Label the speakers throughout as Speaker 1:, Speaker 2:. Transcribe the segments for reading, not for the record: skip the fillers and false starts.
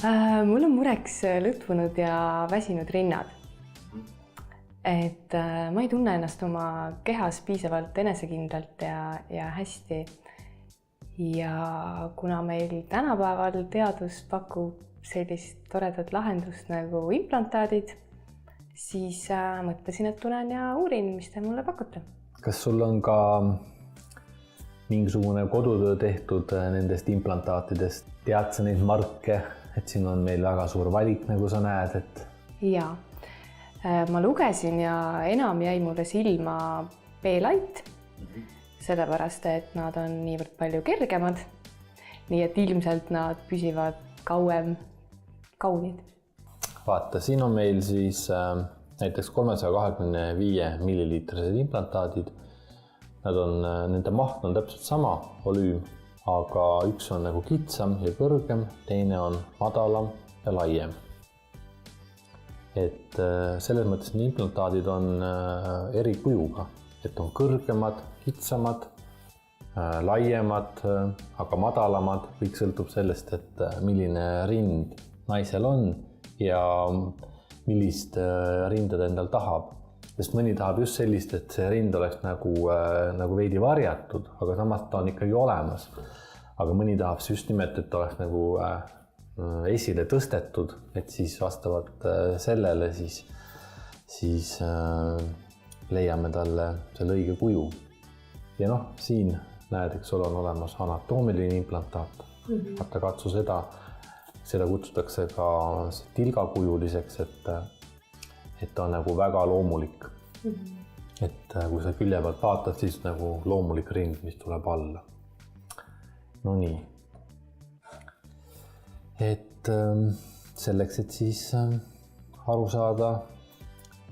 Speaker 1: Mul on mureks lõtvunud ja väsinud rinnad. Et ma ei tunne ennast oma kehas piisavalt enesekindlalt ja hästi. Ja kuna meil tänapäeval teadus pakub sellist toredat lahendust nagu implantaadid, siis mõtlesin, et tulen ja uurin, mis te mulle pakute.
Speaker 2: Kas sul on ka mingisugune kodutöö tehtud nendest implantaatidest? Tead sa neid marke, et siin on meil väga suur valik, nagu sa näed, et...
Speaker 1: Jaa. Ma lugesin ja enam jäi mulle silma B-Light, sellepärast, et nad on niivõrd palju kergemad, nii et ilmselt nad püsivad kauem kaunid.
Speaker 2: Vaata, siin on meil siis näiteks 325 milliliitrised implantaadid. Nende maht on täpselt sama, volüüm, aga üks on nagu kitsam ja kõrgem, teine on madalam ja laiem. Et selles mõttes need implantaadid on eri kujuga, et on kõrgemad, kitsamad, laiemad, aga madalamad. Kõik sõltub sellest, et milline rind naisel on ja millist rinda ta endal tahab. Sest mõni tahab just sellist, et see rind oleks nagu veidi varjatud, aga samas ta on ikkagi olemas. Aga mõni tahab just nimelt, et ta oleks nagu esile tõstetud, et siis vastavalt sellele siis leiame talle selle õige kuju. Ja noh, siin näed, eks ole, on olemas anatoomiline implantaat. Vaata, katsu seda kutsutakse ka tilgakujuliseks, et ta on nagu väga loomulik. Et kui sa külje pealt vaatad, siis nagu loomulik rind, mis tuleb alla. No nii. Et selleks, et siis aru saada,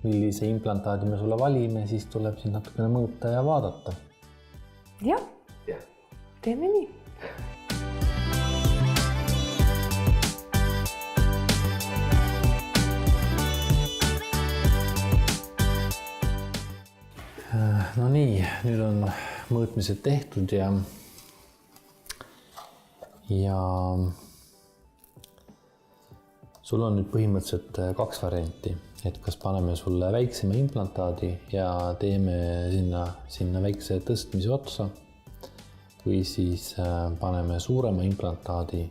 Speaker 2: millise implantaadi me sulle valime, siis tuleb siin natukene mõõta ja vaadata.
Speaker 1: Jah, teeme nii.
Speaker 2: No nii, nüüd on mõõtmised tehtud ja sul on nüüd põhimõtteliselt 2 varianti, et kas paneme sulle väiksema implantaadi ja teeme sinna väikse tõstmise otsa või siis paneme suurema implantaadi,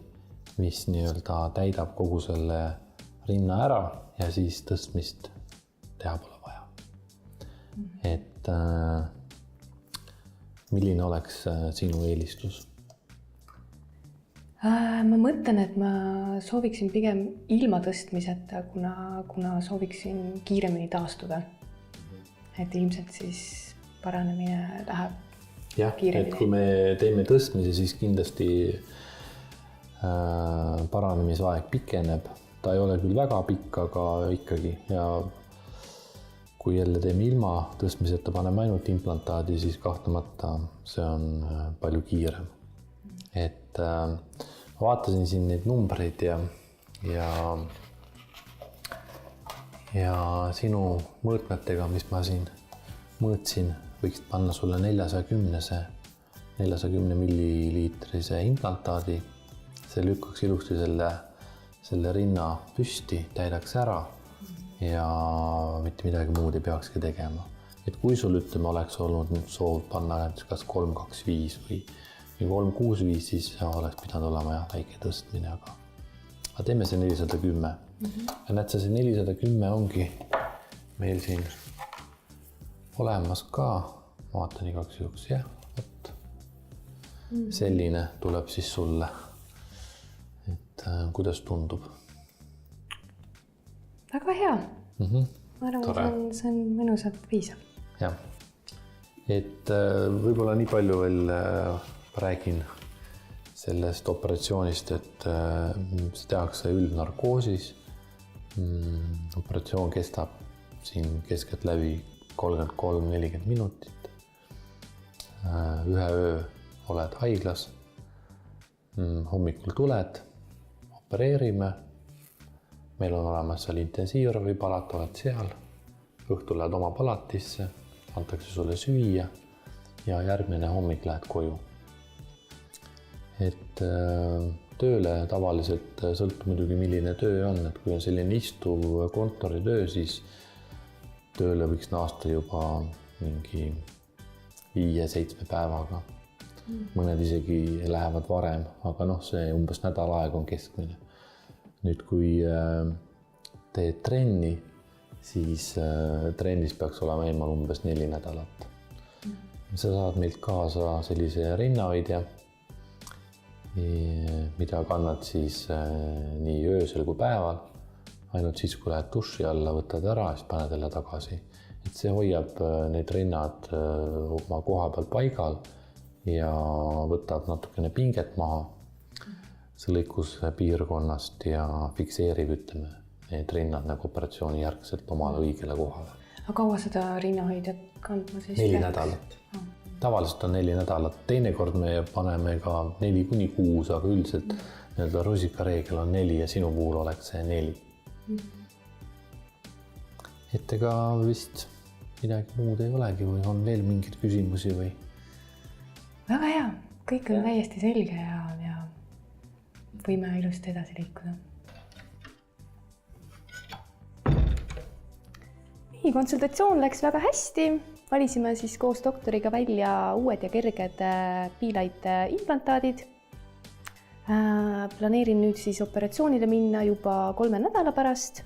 Speaker 2: mis nii-öelda täidab kogu selle rinna ära ja siis tõstmist teha pole vaja. Et milline oleks sinu eelistus?
Speaker 1: Ma mõtlen, et ma sooviksin pigem ilma tõstmiseta, kuna sooviksin kiiremini taastuda. Et ilmselt siis paranemine läheb kiiremini.
Speaker 2: Et kui me teeme tõstmise, siis kindlasti paranemisaeg pikeneb. Ta ei ole küll väga pikk, aga ikkagi. Ja kui jälle teeme ilma tõstmiseta, paneme ainult implantaadi, siis kahtlemata see on palju kiirem. Et ma vaatasin siin neid numbreid ja sinu mõõtmetega, mis ma siin mõõtsin, võiks panna sulle 410 milliliitrise implantaadi. See lükkaks ilusti selle rinna püsti, täidaks ära ja mitte midagi muud ei peakski tegema. Et kui sul oleks olnud nüüd soov panna kas 325 või 365, siis oleks pidanud olema väike tõstmine, aga teeme see 410. Ja näed, see 410 ongi meil siin olemas ka. Ma vaatan igaks juhuks, võt. Selline tuleb siis sulle. Et kuidas tundub?
Speaker 1: Väga hea. Ma arvan, see on mõnusalt viisav.
Speaker 2: Jah. Et võib-olla nii palju veel räägin sellest operatsioonist, et see tehakse üldnarkoosis. Operatsioon kestab siin keskelt läbi 33-40 minutit. Ühe öö oled haiglas, hommikul tuled, opereerime. Meil on olemas seal intensiivravipalat, oled seal. Õhtul lähed oma palatisse, antakse sulle süüa ja järgmine hommik lähed koju. Et tööle tavaliselt sõltub muidugi, milline töö on, et kui on selline istuv kontoritöö, siis tööle võiks naasta juba mingi 5-7 päevaga. Mõned isegi lähevad varem, aga see umbes nädal aega on keskmine. Nüüd, kui teed trenni, siis trennis peaks olema eemal umbes 4 nädalat. Sa saad meilt kaasa sellise rinnahoidja, mida kannad siis nii öösel kui päeval. Ainult siis, kui lähed duši alla, võtad ära, siis paned jälle tagasi. Et see hoiab need rinnad oma koha peal paigal ja võtab natukene pinget maha lõikus piirkonnast ja fikseerib, need rinnad nagu operatsiooni järgselt omale õigele kohale.
Speaker 1: Aga kaua seda rinnahoidjat kandma siis?
Speaker 2: 4 nädalat. Tavaliselt on 4 nädalat. Teinekord me paneme ka 4-6, aga üldiselt rusikareegel on 4 ja sinu puhul oleks see 4. Et ega vist midagi muud ei olegi või on veel mingeid küsimusi või?
Speaker 1: Väga hea. Kõik on täiesti selge ja võime ilusti edasi liikuda. Nii, konsultatsioon läks väga hästi. Valisime siis koos doktoriga välja uued ja kerged Be-Lite implantaadid. Planeerin nüüd siis operatsioonile minna juba 3 nädala pärast.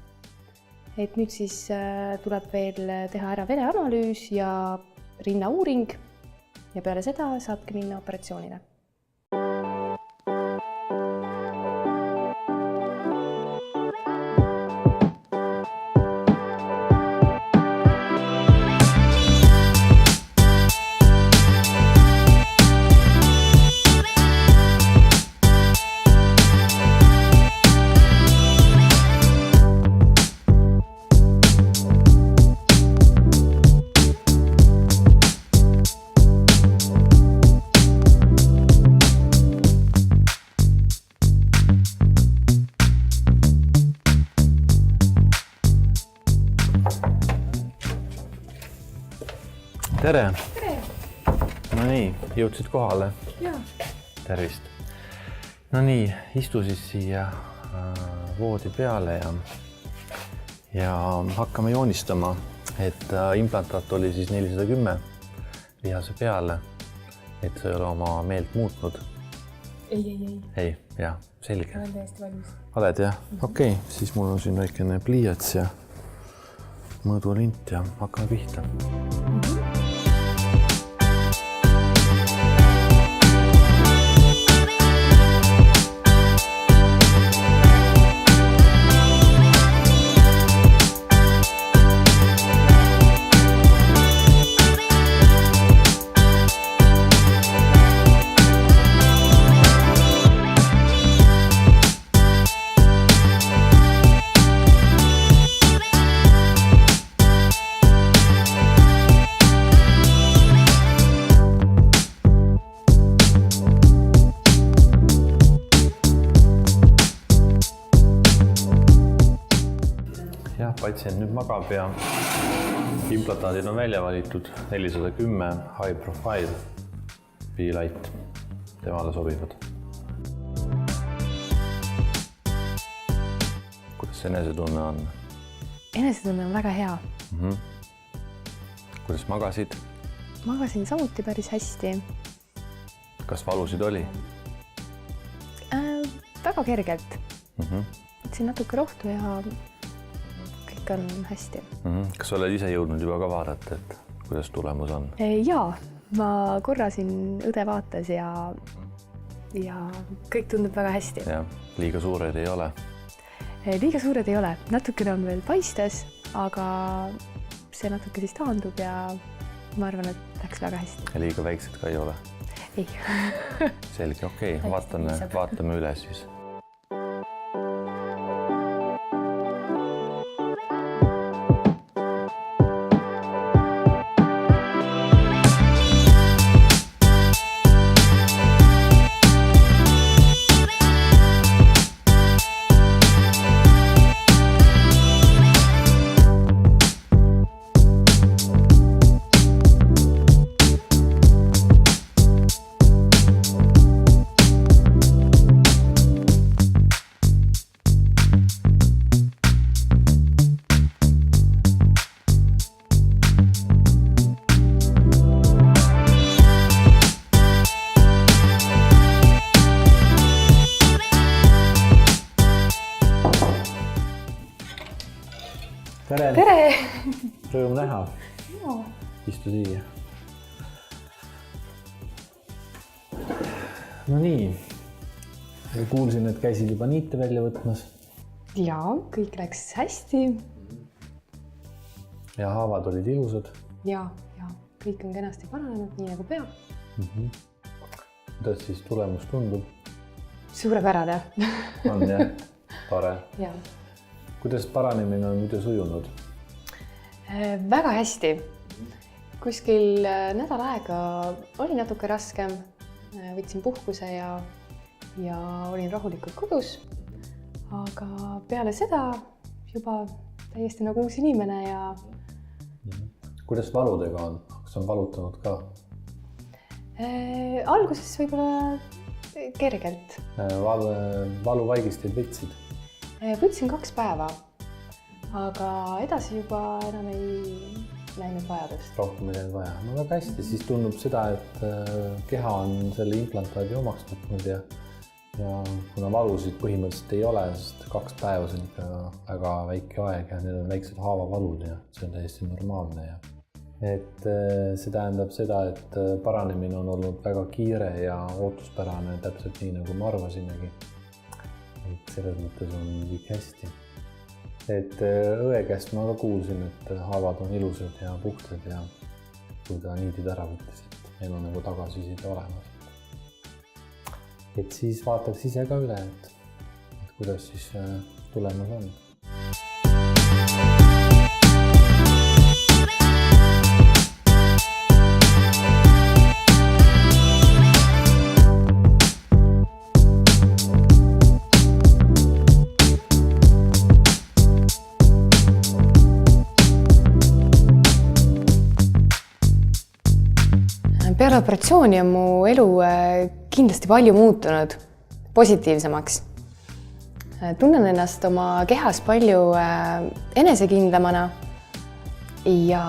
Speaker 1: Et nüüd siis tuleb veel teha ära vereanalüüs ja rinnauuring ja peale seda saabki minna operatsioonile.
Speaker 2: Tere!
Speaker 1: Tere!
Speaker 2: No nii, jõudsid kohale?
Speaker 1: Jaa.
Speaker 2: Tervist! No nii, istu siis siia voodi peale ja hakkame joonistama, et implantaat oli siis 410 lihase peale, et sa ei ole oma meelt muutnud. Ei, jah, selge.
Speaker 1: Olen täiesti valmis.
Speaker 2: Oled jah? Okei, siis mul on siin väikene pliiats ja mõõdulint ja hakkame pihta. Patsient nüüd magab ja implantaadid on välja valitud 410 high profile Be-Lite. Temale sobivad. Kuidas see enesetunne on?
Speaker 1: Enesetunne on väga hea.
Speaker 2: Kuidas magasid?
Speaker 1: Magasin samuti päris hästi.
Speaker 2: Kas valusid oli?
Speaker 1: Väga kergelt. Võtsin natuke rohtu ja on hästi.
Speaker 2: Kas oled ise jõudnud juba ka vaadata, et kuidas tulemus on?
Speaker 1: Jaa, ma korra siin õde vaatas ja kõik tundub väga hästi.
Speaker 2: Ja, liiga suured ei ole?
Speaker 1: Liiga suured ei ole. Natukene on veel paistes, aga see natuke siis taandub ja ma arvan, et läks väga hästi.
Speaker 2: Ja liiga väiksed ka ei ole?
Speaker 1: Ei.
Speaker 2: Selge, okei. Vaatame üle siis. tere!
Speaker 1: Tere!
Speaker 2: Rõõm näha. Istu siia. No nii, kuulsin, et käisid juba niite välja võtmas.
Speaker 1: Jaa, kõik läks hästi.
Speaker 2: Ja haavad olid ilusad.
Speaker 1: Ja kõik on kenasti paranenud, nii nagu peab.
Speaker 2: Kuidas siis tulemus tundub?
Speaker 1: Suurepärane.
Speaker 2: On jah, tore.
Speaker 1: Ja.
Speaker 2: Kuidas paranemine on muidu sujunud?
Speaker 1: Väga hästi. Kuskil nädal aega oli natuke raskem. Võtsin puhkuse ja olin rahulikult kodus. Aga peale seda juba täiesti nagu uus inimene ja...
Speaker 2: Kuidas valudega on? Kas on valutanud ka?
Speaker 1: Alguses võib-olla kergelt.
Speaker 2: Valuvaigisteid võtsid?
Speaker 1: Võtsin 2 päeva, aga edasi juba enam ei läinud vajadust.
Speaker 2: Rohkem ei läinud vaja. No väga hästi, siis tundub seda, et keha on selle implantaadi omaks võtnud ja kuna valusid põhimõtteliselt ei ole, sest 2 päeva see on ikka väga väike aeg ja need on väiksed haavavalud ja see on täiesti normaalne. Et see tähendab seda, et paranemine on olnud väga kiire ja ootuspärane, täpselt nii nagu ma arvasimegi. Et selles mõttes on kõik hästi. Et õe käest ma ka kuulsin, et haavad on ilusad ja puhtad ja kui ta niidid ära võttis, et meil on nagu tagasiside olemas. Et siis vaataks ise ka üle, et kuidas siis tulemus on. Peale operatsiooni on mu elu kindlasti palju muutunud positiivsemaks. Tunnen ennast oma kehas palju enesekindlamana ja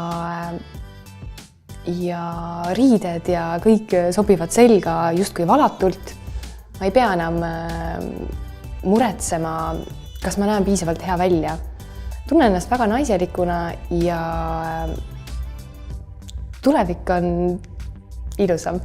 Speaker 2: riided ja kõik sobivad selga justkui valatult. Ma ei pea enam muretsema, kas ma näen piisavalt hea välja. Tunnen ennast väga naiselikuna ja tulevik on ilusam.